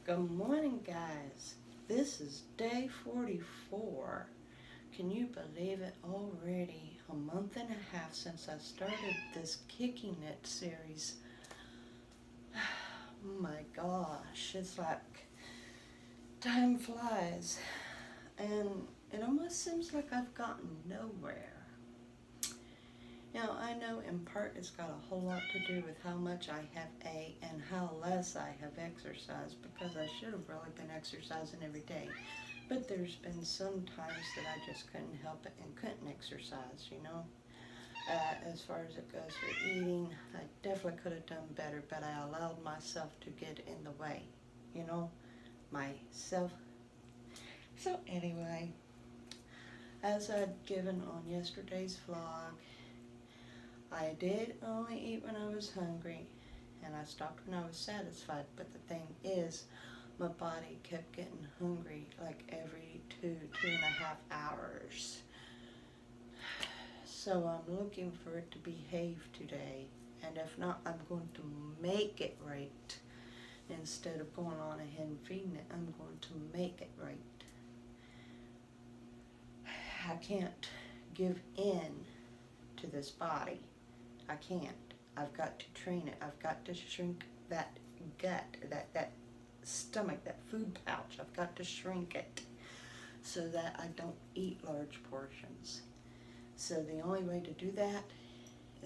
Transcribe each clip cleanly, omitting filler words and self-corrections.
Good morning, guys. This is day 44. Can you believe it? Already a month and a half since I started this Kicking It series. Oh my gosh, it's like time flies, and it almost seems like I've gotten nowhere. I know in part it's got a whole lot to do with how much I have ate and how less I have exercised, because I should have really been exercising every day. But there's been some times that I just couldn't help it and couldn't exercise. As far as it goes for eating, I definitely could have done better, but I allowed myself to get in the way, myself. So anyway, as I'd given on yesterday's vlog, I did only eat when I was hungry, and I stopped when I was satisfied, but the thing is, my body kept getting hungry like every 2.5 hours. So I'm looking for it to behave today, and if not, I'm going to make it right. Instead of going on ahead and feeding it, I'm going to make it right. I can't give in to this body. I can't. I've got to train it. I've got to shrink that gut, that stomach, that food pouch. I've got to shrink it so that I don't eat large portions. So the only way to do that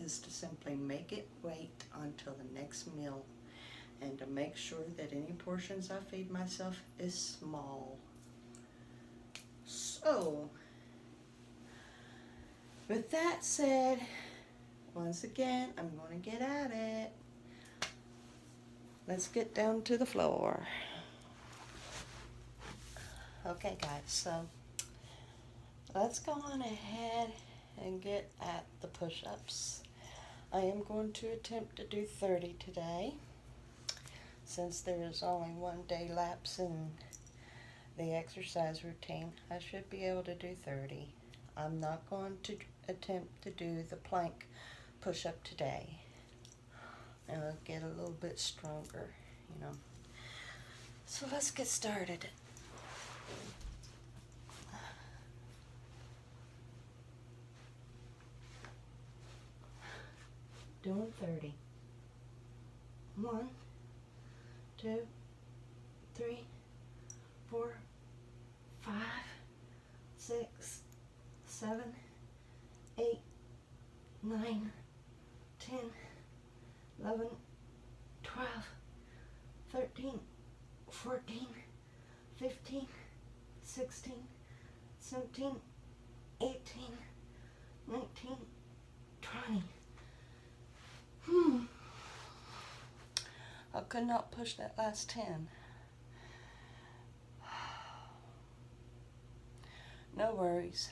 is to simply make it wait until the next meal, and to make sure that any portions I feed myself is small. So, with that said, once again, I'm going to get at it. Let's get down to the floor. Okay, guys, so let's go on ahead and get at the push-ups. I am going to attempt to do 30 today. Since there is only one day lapse in the exercise routine, I should be able to do 30. I'm not going to attempt to do the plank push-up today. And I'll get a little bit stronger. So let's get started. Doing 30. 1, 2, 3, 4, 5, 6, 7, 8, 9, 10, 11, 12, 13, 14, 15, 16, 17, 18, 19, 20. I could not push that last 10. No worries.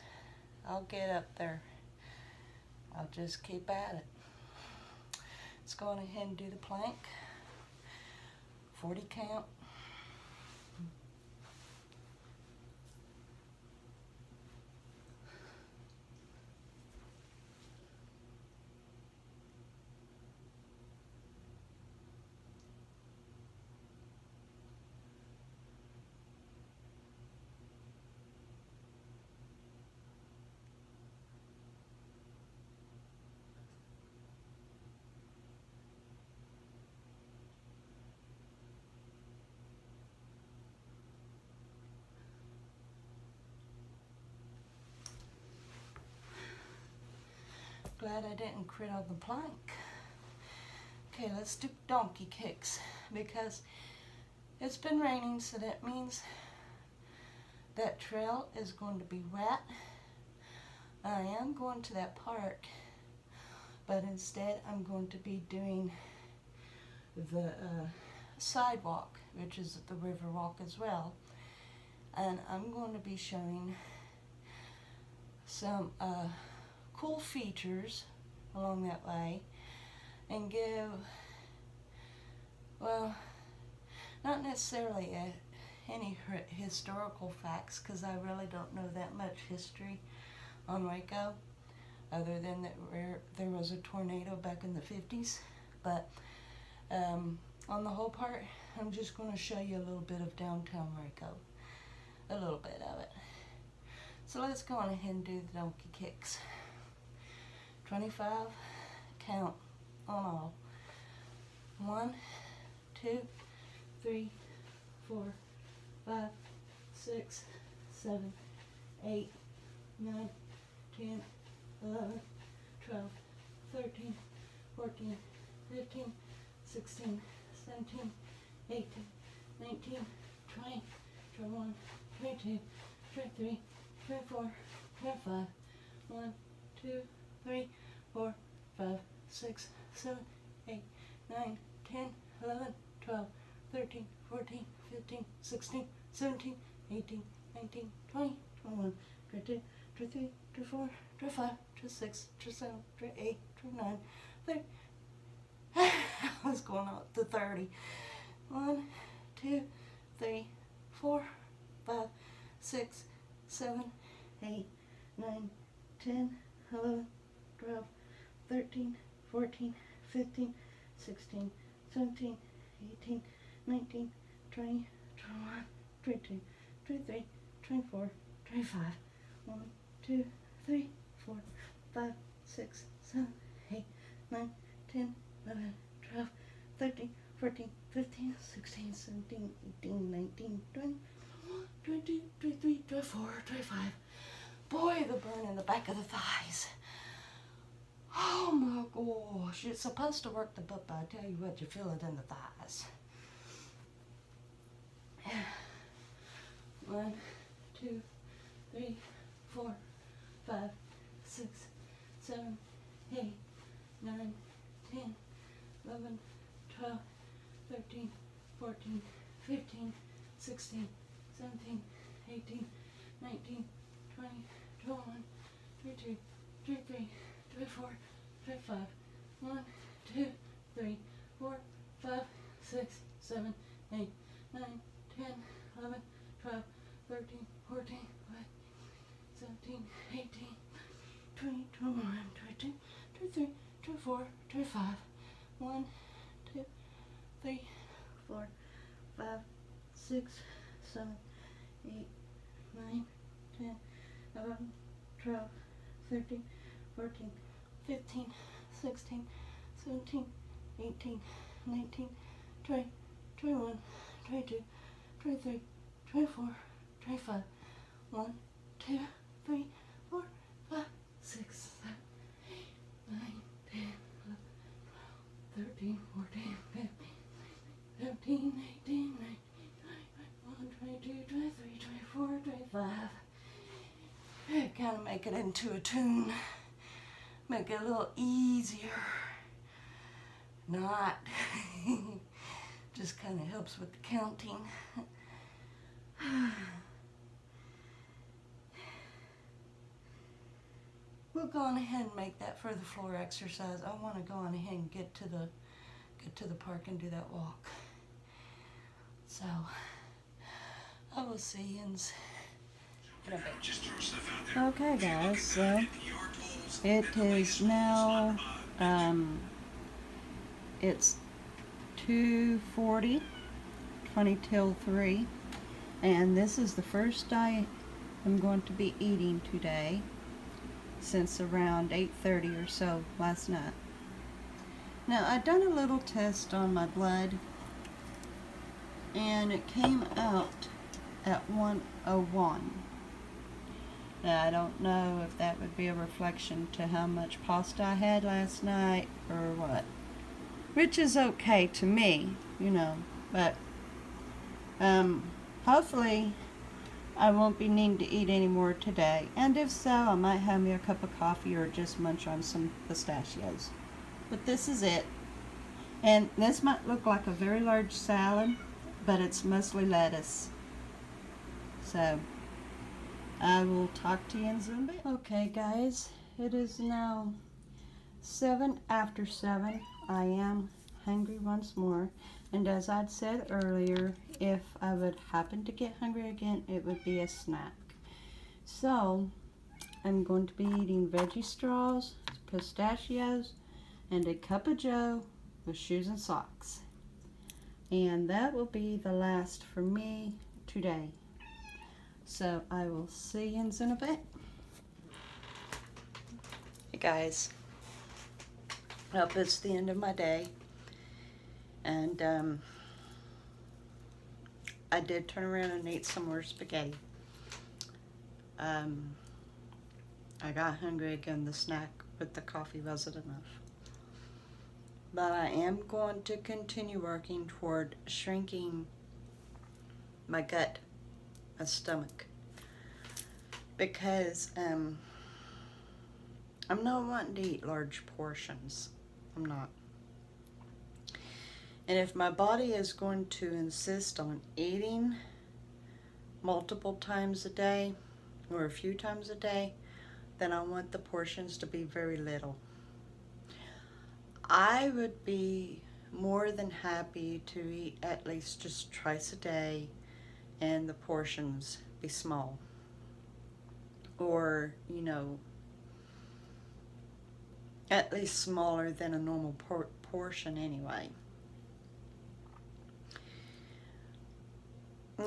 I'll get up there. I'll just keep at it. Let's go on ahead and do the plank. 40 count. Glad I didn't quit on the plank. Okay, let's do donkey kicks, because it's been raining, so that means that trail is going to be wet. I am going to that park, but instead I'm going to be doing the sidewalk, which is the river walk as well. And I'm going to be showing some cool features along that way, and give, well, not necessarily any historical facts, because I really don't know that much history on Waco, other than that there was a tornado back in the 50s. But on the whole part. I'm just going to show you a little bit of downtown Waco. A little bit of it. So let's go on ahead and do the donkey kicks. 25, count on all. 1, 2, 3, 4, 5, 6, 7, 8, 9, 10, 11, 12, 13, 14, 15, 16, 17, 18, 19, 20, 21, 22, 23, 24, 25, 1, 2, 3, 4, 5, 6, 7, 8, 9, 10, 11, 12, 13, 14, 15, 16, 17, 18, 19, 20, 21, 22, 23, 24, 25, 26, 27, 28, 29, 30. I was going up to 30. 1, 2, 3, 4, 5, 6, 7, 8, 9, 10, 11, 12, 13, 14, 15, 16, 17, 18, 19, 20, 21, 22, 23, 24, 25. 1, 2, 3, 4, 5, 6, 7, 8, 9, 10, 11, 12, 13, 14, 15, 16, 17, 18, 19, 20, 22, 23, 24, 25. Boy, the burn in the back of the thighs. Oh my gosh, it's supposed to work the butt, but I tell you what, you feel it in the thighs. 1, 2, 3, 4, 5, 6, 7, 8, 9, 10, 11, 12, 13, 14, 15, 16, 17, 18, 19, 20, 21, 22, 23, 24, 25. 1, 2, 3, 4, 5, 6, 7, 8, 9, 10, 11, 12, 13, 14, 17, 18, 20, 21, 22, 23, 24, 25. 1, 2, 3, 4, 5, 6, 7, 8, 9, 10, 11, 12, 13, 14, 15, 16, 17, 18, 19, 20, 21, 22, 23, 24, 25. 1, 2, 3, 4, 5, 6, 7, 8, 9, 10, 11, 13, 14, 15, 17, 18, 19, 21, 22, 23, 24, 25. Kind of make it into a tune. Make it a little easier. Not. Just kind of helps with the counting. We'll go on ahead and make that for the floor exercise. I want to go on ahead and get to the park and do that walk. So I will see you in a bit. Okay guys, so it is now it's 2:40, 20 till 3, and this is the first I am going to be eating today since around 8:30 or so last night. Now I've done a little test on my blood and it came out at 101. Now I don't know if that would be a reflection to how much pasta I had last night or what, which is okay to me, you know, but hopefully I won't be needing to eat any more today, and if so, I might have me a cup of coffee or just munch on some pistachios. But this is it, and this might look like a very large salad, but it's mostly lettuce. So I will talk to you in a bit. Okay guys, it is now 7 after 7. I am hungry once more, and as I'd said earlier, if I would happen to get hungry again, it would be a snack. So I'm going to be eating veggie straws, pistachios, and a cup of joe with shoes and socks. And that will be the last for me today. So I will see you in a bit. Hey guys, well, it's the end of my day, and I did turn around and eat some more spaghetti. I got hungry again. The snack with the coffee wasn't enough. But I am going to continue working toward shrinking my gut, my stomach, because I'm not wanting to eat large portions. I'm not. And if my body is going to insist on eating multiple times a day or a few times a day, then I want the portions to be very little. I would be more than happy to eat at least just twice a day and the portions be small. Or, you know, at least smaller than a normal portion anyway.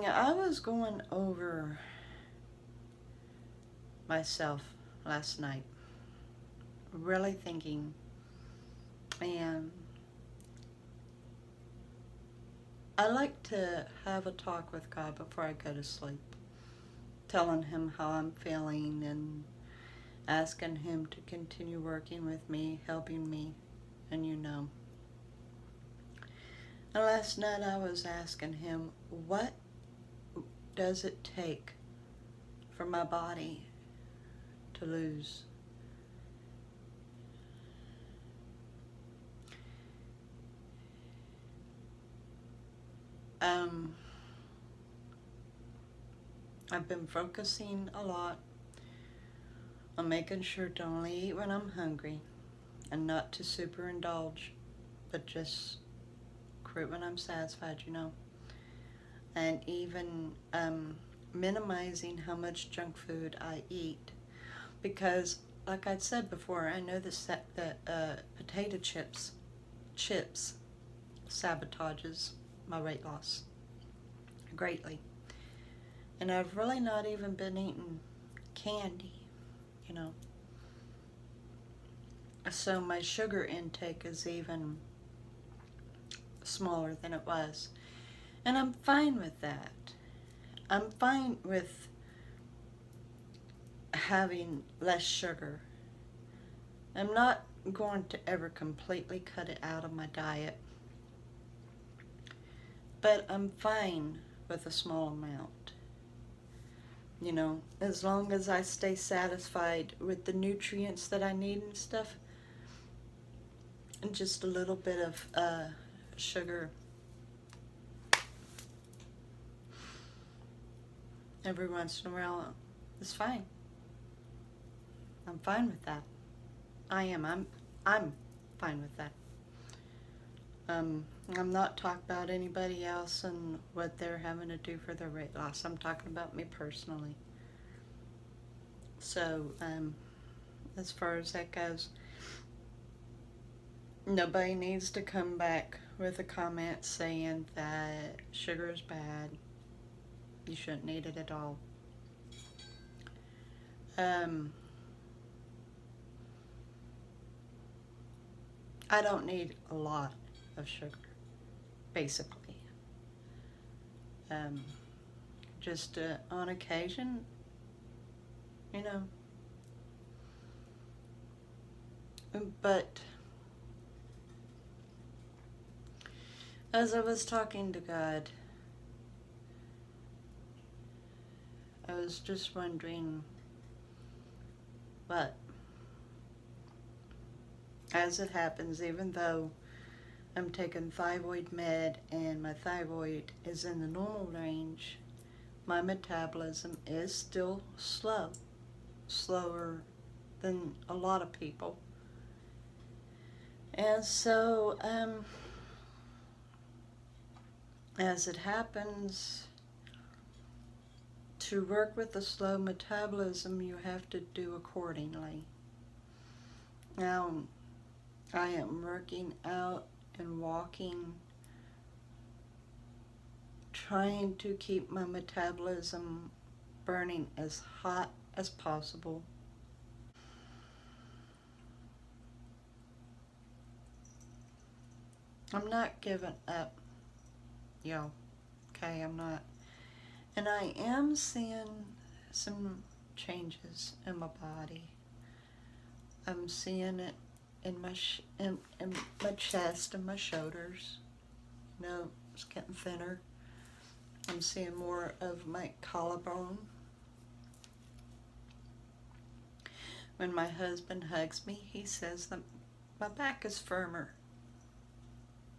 Yeah, I was going over myself last night, really thinking, and I like to have a talk with God before I go to sleep, telling him how I'm feeling and asking him to continue working with me, helping me, and you know. And last night I was asking him, what does it take for my body to lose? I've been focusing a lot on making sure to only eat when I'm hungry and not to super indulge, but just quit when I'm satisfied, you know. And even minimizing how much junk food I eat, because like I said before, I know that potato chips sabotages my weight loss greatly. And I've really not even been eating candy, you know. So my sugar intake is even smaller than it was. And I'm fine with that. I'm fine with having less sugar. I'm not going to ever completely cut it out of my diet. But I'm fine with a small amount. You know, as long as I stay satisfied with the nutrients that I need and stuff, and just a little bit of sugar every once in a while is fine. I'm fine with that. I'm fine with that. I'm not talking about anybody else and what they're having to do for their weight loss. I'm talking about me personally. So, as far as that goes, nobody needs to come back with a comment saying that sugar is bad. You shouldn't eat it at all. I don't need a lot of sugar, basically. Just on occasion, you know. But as I was talking to God, I was just wondering what, as it happens, even though I'm taking thyroid med and my thyroid is in the normal range, my metabolism is still slower than a lot of people. And so, as it happens, to work with a slow metabolism, you have to do accordingly. Now, I am working out and walking trying to keep my metabolism burning as hot as possible. I'm not giving up, yo. Okay, I'm not. And I am seeing some changes in my body. I'm seeing it in my in my chest and my shoulders. You know, it's getting thinner. I'm seeing more of my collarbone. When my husband hugs me, he says that my back is firmer.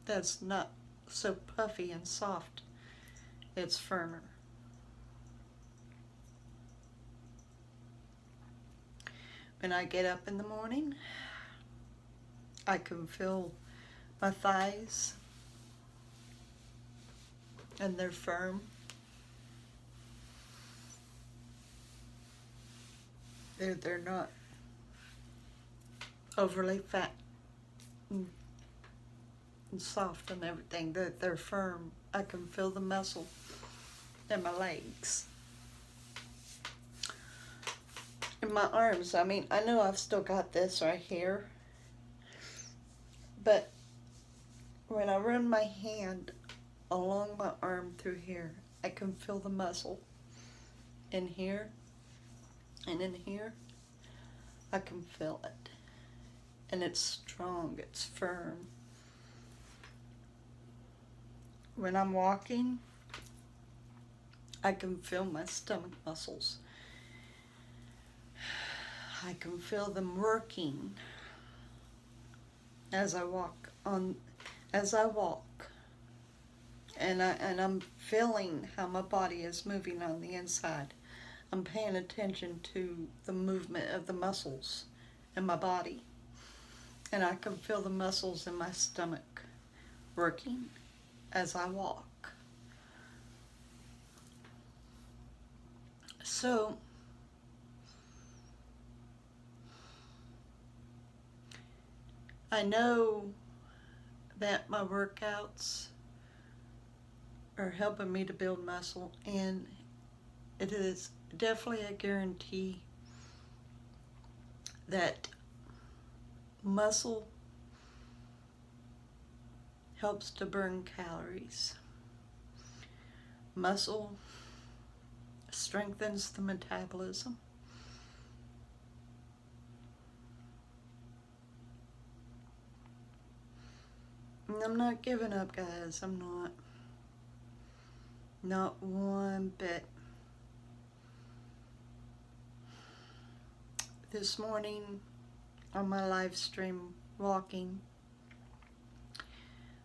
That's not so puffy and soft. It's firmer. When I get up in the morning, I can feel my thighs, and they're firm. They're not overly fat and soft and everything. They're firm. I can feel the muscle in my legs. In my arms, I mean, I know I've still got this right here, but when I run my hand along my arm through here, I can feel the muscle in here and in here. I can feel it, and it's strong, it's firm. When I'm walking, I can feel my stomach muscles. I can feel them working as I walk, and I'm feeling how my body is moving on the inside. I'm paying attention to the movement of the muscles in my body, and I can feel the muscles in my stomach working as I walk. So I know that my workouts are helping me to build muscle, and it is definitely a guarantee that muscle helps to burn calories. Muscle strengthens the metabolism. And I'm not giving up, guys. I'm not. Not one bit. This morning on my live stream walking,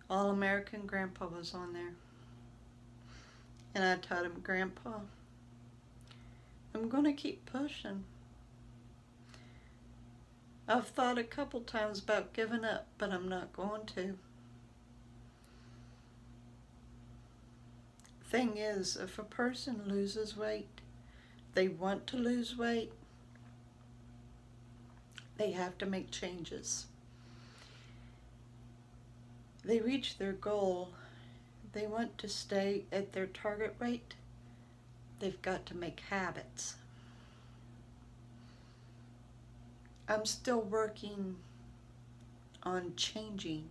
All American Grandpa was on there. And I told him, Grandpa, I'm going to keep pushing. I've thought a couple times about giving up, but I'm not going to. Thing is, if a person loses weight, they want to lose weight, they have to make changes. They reach their goal, they want to stay at their target weight, they've got to make habits. I'm still working on changing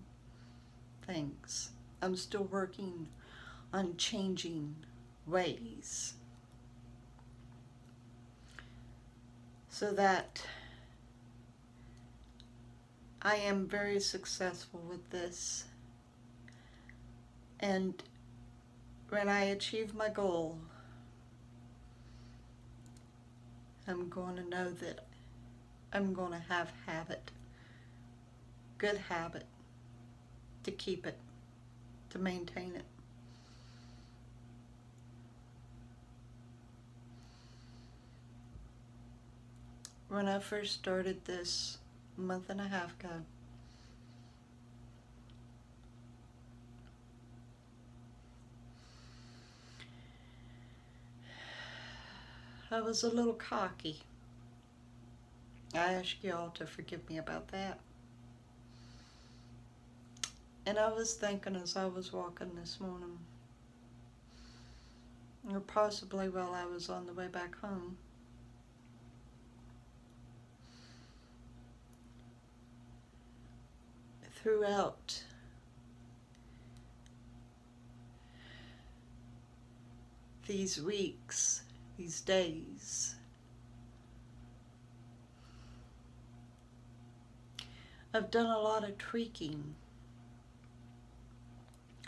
things. I'm still working on changing ways so that I am very successful with this. And when I achieve my goal, I'm going to know that I'm going to have habit, good habit, to keep it, to maintain it. When I first started this a month and a half ago, I was a little cocky. I ask y'all to forgive me about that. And I was thinking as I was walking this morning, or possibly while I was on the way back home. Throughout these weeks, these days, I've done a lot of tweaking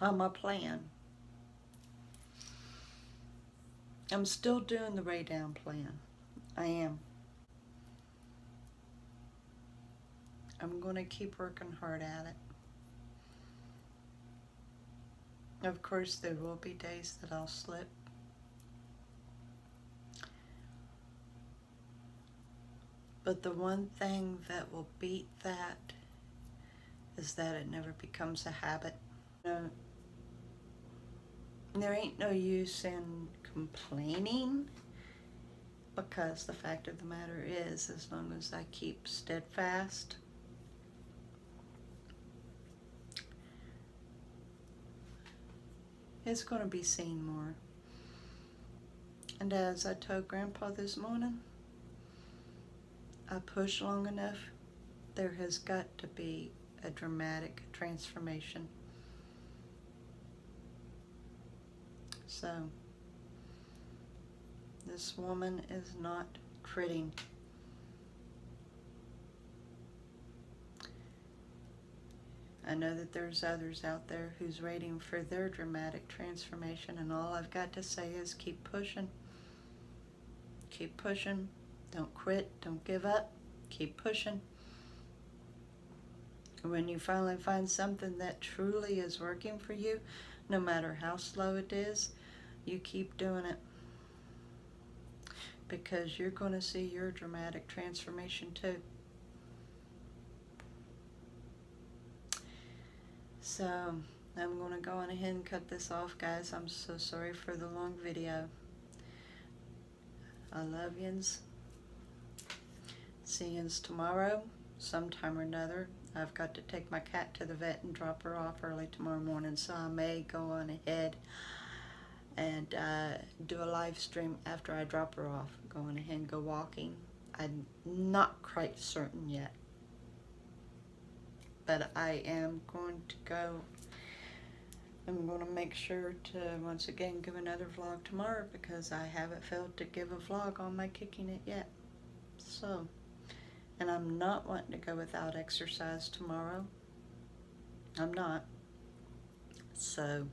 on my plan. I'm still doing the Ray Down plan. I am. I'm going to keep working hard at it. Of course, there will be days that I'll slip. But the one thing that will beat that is that it never becomes a habit. There ain't no use in complaining, because the fact of the matter is, as long as I keep steadfast, it's going to be seen more. And as I told Grandpa this morning, I push long enough, there has got to be a dramatic transformation. So, this woman is not quitting. I know that there's others out there who's waiting for their dramatic transformation, and all I've got to say is keep pushing. Keep pushing. Don't quit. Don't give up. Keep pushing. When you finally find something that truly is working for you, no matter how slow it is, you keep doing it. Because you're going to see your dramatic transformation too. So, I'm going to go on ahead and cut this off, guys. I'm so sorry for the long video. I love yous. See yous tomorrow, sometime or another. I've got to take my cat to the vet and drop her off early tomorrow morning, so I may go on ahead and do a live stream after I drop her off. Go on ahead and go walking. I'm not quite certain yet, but I am going to go. I'm going to make sure to once again give another vlog tomorrow, because I haven't failed to give a vlog on my kicking it yet. So, and I'm not wanting to go without exercise tomorrow. I'm not. So,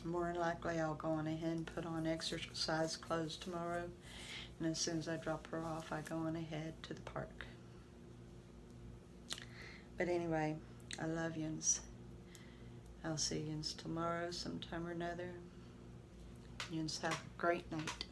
more than likely I'll go on ahead and put on exercise clothes tomorrow. And as soon as I drop her off, I go on ahead to the park. But anyway, I love yous. I'll see yous tomorrow sometime or another. Yous have a great night.